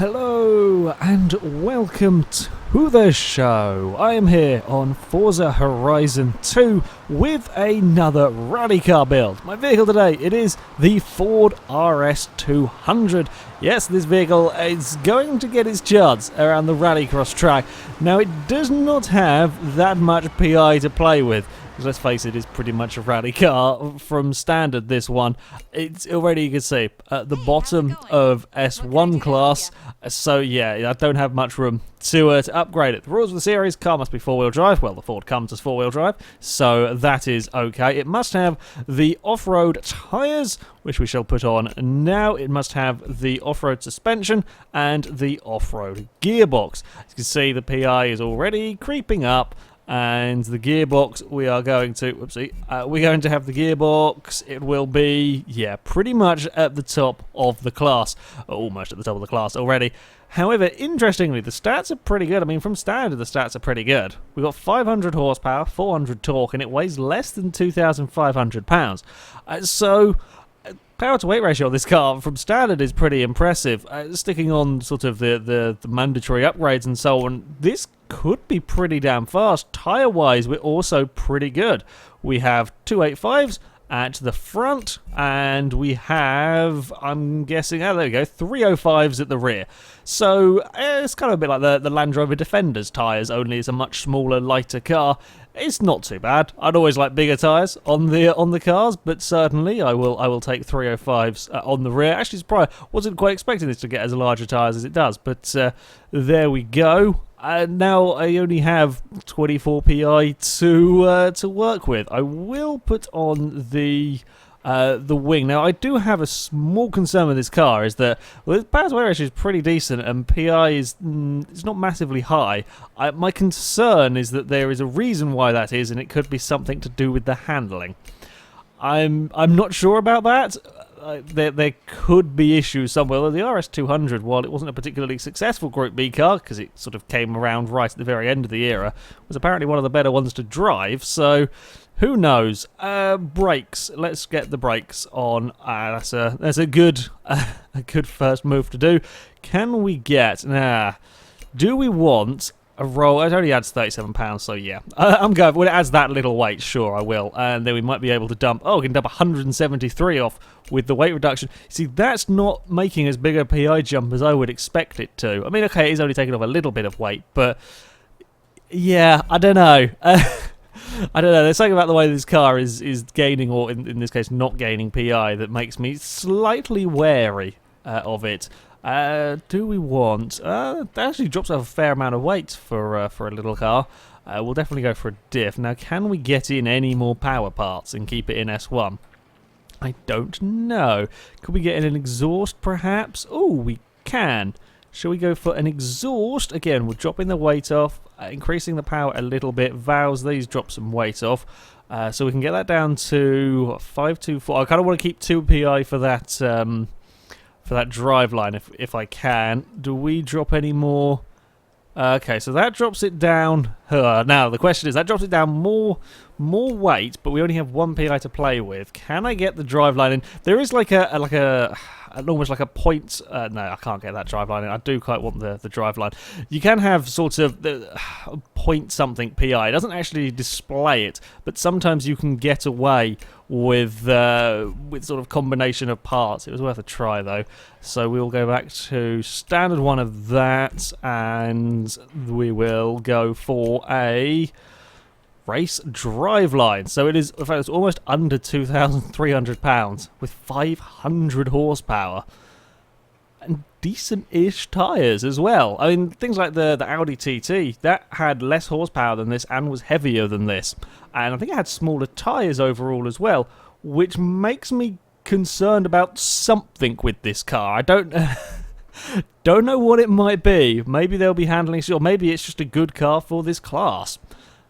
Hello and welcome to the show. I am here on Forza Horizon 2 with another rally car build. My vehicle today, it is the Ford RS200. Yes, this vehicle is going to get its chance around the rallycross track. Now, it does not have that much PI to play with. Let's face it, it's pretty much a rally car from standard, this one. It's already, you can see, at the bottom of S1 class. So yeah, I don't have much room to upgrade it. The rules of the series, car must be four-wheel drive. Well, the Ford comes as four-wheel drive, so that is okay. It must have the off-road tyres, which we shall put on now. It must have the off-road suspension and the off-road gearbox. As you can see, the PI is already creeping up. And the gearbox, we're going to have the gearbox. It will be, yeah, pretty much at the top of the class. Almost at the top of the class already. However, interestingly, the stats are pretty good. I mean, from standard, the stats are pretty good. We've got 500 horsepower, 400 torque, and it weighs less than 2,500 pounds. So, power to weight ratio on this car from standard is pretty impressive. Sticking on sort of the mandatory upgrades and so on, this could be pretty damn fast. Tyre wise, we're also pretty good. We have 285s at the front, and we have, I'm guessing, oh, there we go, 305s at the rear. So it's kind of a bit like the Land Rover Defender's tyres, only it's a much smaller, lighter car. It's not too bad. I'd always like bigger tyres on the cars, but certainly I will take 305s on the rear. Actually, wasn't quite expecting this to get as larger tyres as it does, but there we go. Now I only have 24 PI to work with. I will put on the wing. Now I do have a small concern with this car, is that the power to weight ratio is pretty decent and PI is it's not massively high. My concern is that there is a reason why that is, and it could be something to do with the handling. I'm not sure about that. There could be issues somewhere. The RS200, while it wasn't a particularly successful Group B car, because it sort of came around right at the very end of the era, was apparently one of the better ones to drive, so who knows. Brakes. Let's get the brakes on. That's a good first move to do. Can we get... do we want... a roll? It only adds £37, so yeah. I'm going, when it adds that little weight, sure, I will. And then we might be able to dump, we can dump 173 off with the weight reduction. See, that's not making as big a PI jump as I would expect it to. I mean, okay, it is only taking off a little bit of weight, but yeah, I don't know. I don't know, there's something about the way this car is gaining, or in this case, not gaining PI, that makes me slightly wary of it. Do we want... that actually drops off a fair amount of weight for a little car. We'll definitely go for a diff. Now, can we get in any more power parts and keep it in S1? I don't know. Could we get in an exhaust, perhaps? Oh, we can. Shall we go for an exhaust? Again, we're dropping the weight off, increasing the power a little bit. Valves, these drop some weight off. So we can get that down to 524. I kind of want to keep 2 PI for that... for that drive line, if I can. Do we drop any more? Okay, so that drops it down. Now the question is, that drops it down more weight, but we only have 1 PI to play with. Can I get the drive line in? There is like almost like a point. No, I can't get that drive line in. I do quite want the drive line. You can have sort of the point something PI. It doesn't actually display it, but sometimes you can get away with sort of combination of parts. It was worth a try though. So we'll go back to standard one of that, and we will go for a race driveline. So it is, in fact, it's almost under £2,300 with 500 horsepower and decent-ish tyres as well. I mean, things like the Audi TT, that had less horsepower than this and was heavier than this. And I think it had smaller tyres overall as well, which makes me concerned about something with this car. I don't know what it might be. Maybe they'll be handling it, or maybe it's just a good car for this class.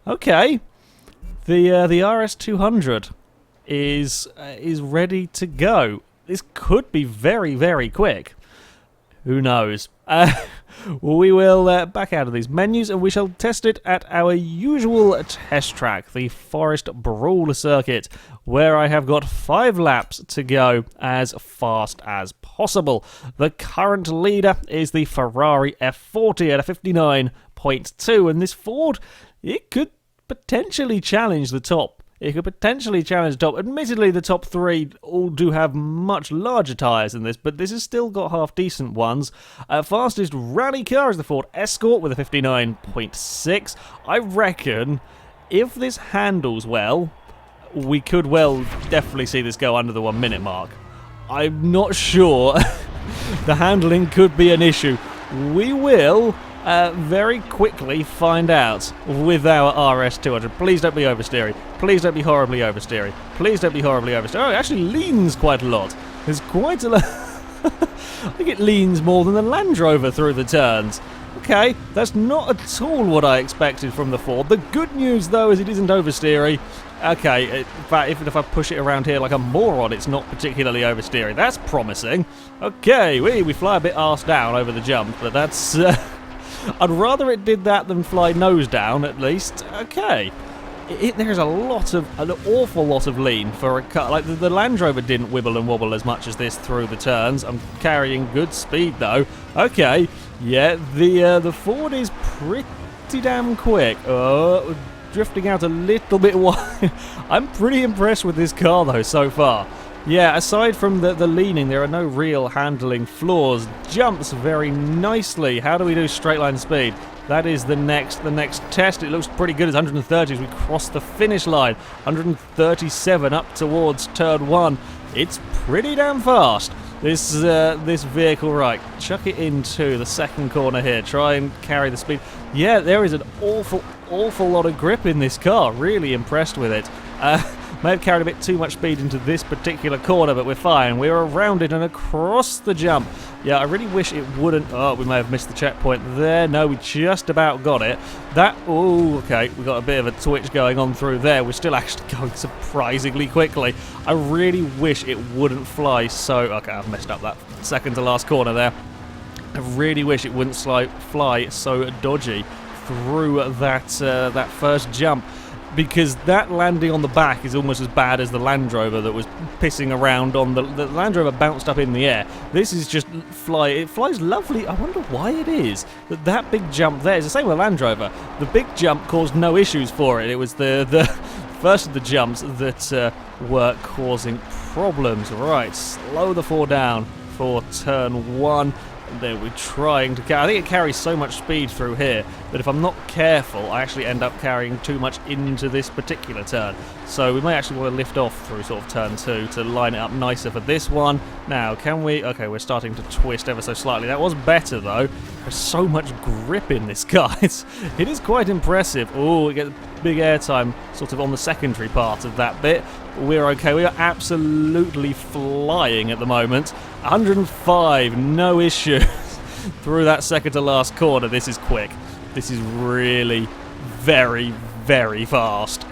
Okay, the RS200 is ready to go. This could be very, very quick. Who knows? We will back out of these menus and we shall test it at our usual test track, the Forest Brawl circuit, where I have got 5 laps to go as fast as possible. The current leader is the Ferrari F40 at a 59.2, and this Ford, it could potentially challenge the top. It could potentially challenge the top. Admittedly, the top 3 all do have much larger tyres than this, but this has still got half-decent ones. Fastest rally car is the Ford Escort with a 59.6. I reckon if this handles well, we could well definitely see this go under the 1 minute mark. I'm not sure. The handling could be an issue. We will very quickly find out with our RS200. Please don't be oversteering. Please don't be horribly oversteering. Please don't be horribly oversteering. Oh, it actually leans quite a lot. There's quite a lot. I think it leans more than the Land Rover through the turns. Okay, that's not at all what I expected from the Ford. The good news, though, is it isn't oversteering. Okay, in fact, if I push it around here like a moron, it's not particularly oversteering. That's promising. Okay, we fly a bit arse down over the jump, but that's... I'd rather it did that than fly nose down, at least. Okay. There's an awful lot of lean for a car. Like, the Land Rover didn't wibble and wobble as much as this through the turns. I'm carrying good speed, though. Okay. Yeah, the Ford is pretty damn quick. Drifting out a little bit wide. I'm pretty impressed with this car, though, so far. Yeah, aside from the leaning, there are no real handling flaws. Jumps very nicely. How do we do straight line speed? That is the next test. It looks pretty good. It's 130 as we cross the finish line. 137 up towards turn 1. It's pretty damn fast. This vehicle, right, chuck it into the second corner here. Try and carry the speed. Yeah, there is an awful lot of grip in this car. Really impressed with it. May have carried a bit too much speed into this particular corner, but we're fine. We're around it and across the jump. Yeah, I really wish it wouldn't... Oh, we may have missed the checkpoint there. No, we just about got it. Oh, okay, we got a bit of a twitch going on through there. We're still actually going surprisingly quickly. I really wish it wouldn't fly so... Okay, I've messed up that second to last corner there. I really wish it wouldn't fly so dodgy through that first jump. Because that landing on the back is almost as bad as the Land Rover that was pissing around on the Land Rover bounced up in the air. This is just it flies lovely. I wonder why it is that big jump there is the same with Land Rover. The big jump caused no issues for it. It was the first of the jumps that were causing problems. Right, slow the Ford down for turn 1. There we're trying to I think it carries so much speed through here that if I'm not careful, I actually end up carrying too much into this particular turn. So we may actually want to lift off through sort of turn 2 to line it up nicer for this one. Now, can we... Okay, we're starting to twist ever so slightly. That was better, though. There's so much grip in this car. It is quite impressive. Oh, we get big airtime sort of on the secondary part of that bit. We're okay. We are absolutely flying at the moment. 105, no issues. Through that second to last corner. This is quick. This is really very, very fast.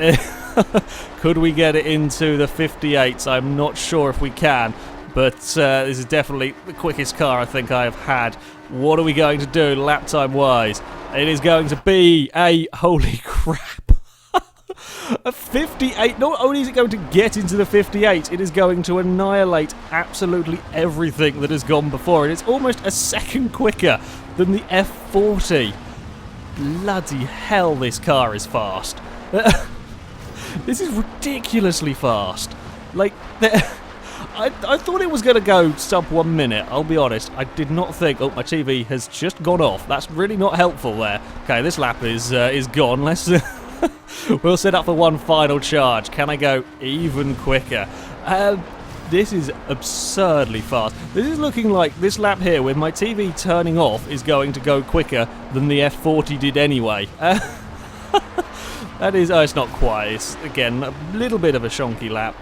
Could we get it into the 58s? I'm not sure if we can, but this is definitely the quickest car I think I have had. What are we going to do lap time wise? It is going to be a... Holy crap. A 58. Not only is it going to get into the 58, it is going to annihilate absolutely everything that has gone before it. It's almost a second quicker than the F40. Bloody hell, this car is fast. This is ridiculously fast. Like, I thought it was going to go sub 1 minute, I'll be honest. I did not think... Oh, my TV has just gone off. That's really not helpful there. Okay, this lap is gone. Let's... We'll set up for one final charge. Can I go even quicker? This is absurdly fast. This is looking like this lap here with my TV turning off is going to go quicker than the F40 did anyway. That is... Oh, it's not quite. It's, again, a little bit of a shonky lap.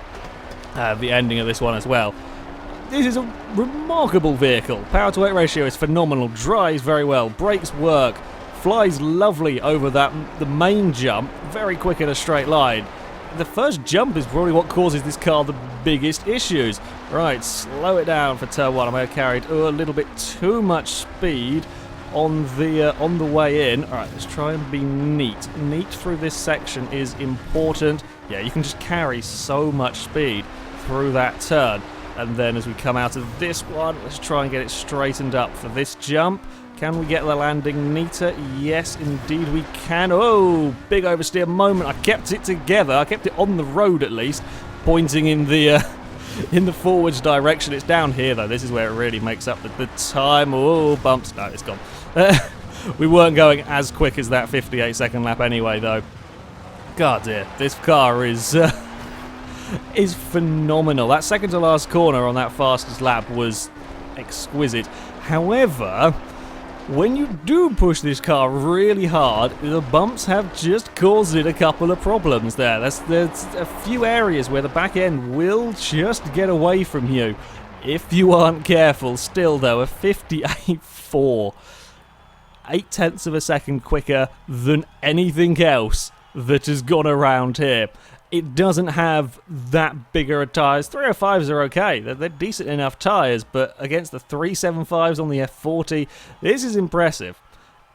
The ending of this one as well. This is a remarkable vehicle. Power to weight ratio is phenomenal. Drives very well. Brakes work. Flies lovely over the main jump, very quick in a straight line. The first jump is probably what causes this car the biggest issues. Right, slow it down for turn 1. I may have carried a little bit too much speed. on the way in. All right, let's try and be neat. Neat through this section is important. Yeah, you can just carry so much speed through that turn. And then as we come out of this one, let's try and get it straightened up for this jump. Can we get the landing neater? Yes, indeed we can. Oh, big oversteer moment. I kept it together. I kept it on the road at least, pointing in the forwards direction. It's down here though. This is where it really makes up the time. Oh, bumps. No, it's gone. We weren't going as quick as that 58-second lap anyway though. God dear, this car is phenomenal. That second to last corner on that fastest lap was exquisite. However, when you do push this car really hard, the bumps have just caused it a couple of problems there. There's a few areas where the back end will just get away from you if you aren't careful. Still though, a 58.4, 0.8 of a second quicker than anything else that has gone around here. It doesn't have that bigger tyres. 305s are okay. They're decent enough tyres, but against the 375s on the F40, this is impressive.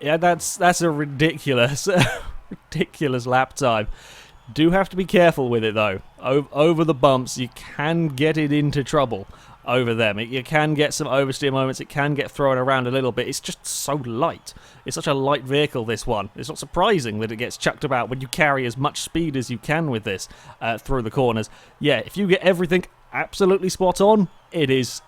Yeah, that's a ridiculous, ridiculous lap time. Do have to be careful with it though. Over the bumps, you can get it into trouble over them. You can get some oversteer moments. It can get thrown around a little bit. It's just so light. It's such a light vehicle, this one. It's not surprising that it gets chucked about when you carry as much speed as you can with this through the corners. Yeah, if you get everything absolutely spot on, it is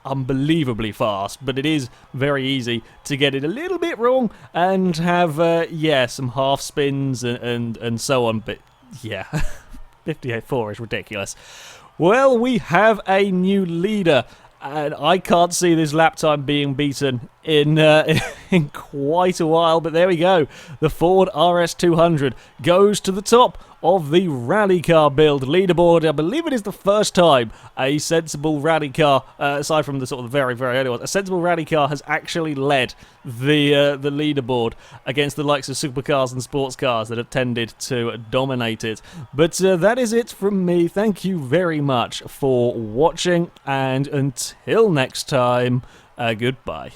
unbelievably fast, but it is very easy to get it a little bit wrong and have, yeah, some half spins and so on. But yeah, 58.4 is ridiculous. Well, we have a new leader, and I can't see this lap time being beaten in quite a while, but there we go. The Ford RS200 goes to the top of the rally car build leaderboard. I believe it is the first time a sensible rally car, aside from the sort of very, very early ones, a sensible rally car has actually led the leaderboard against the likes of supercars and sports cars that have tended to dominate it. But that is it from me. Thank you very much for watching, and until next time, goodbye.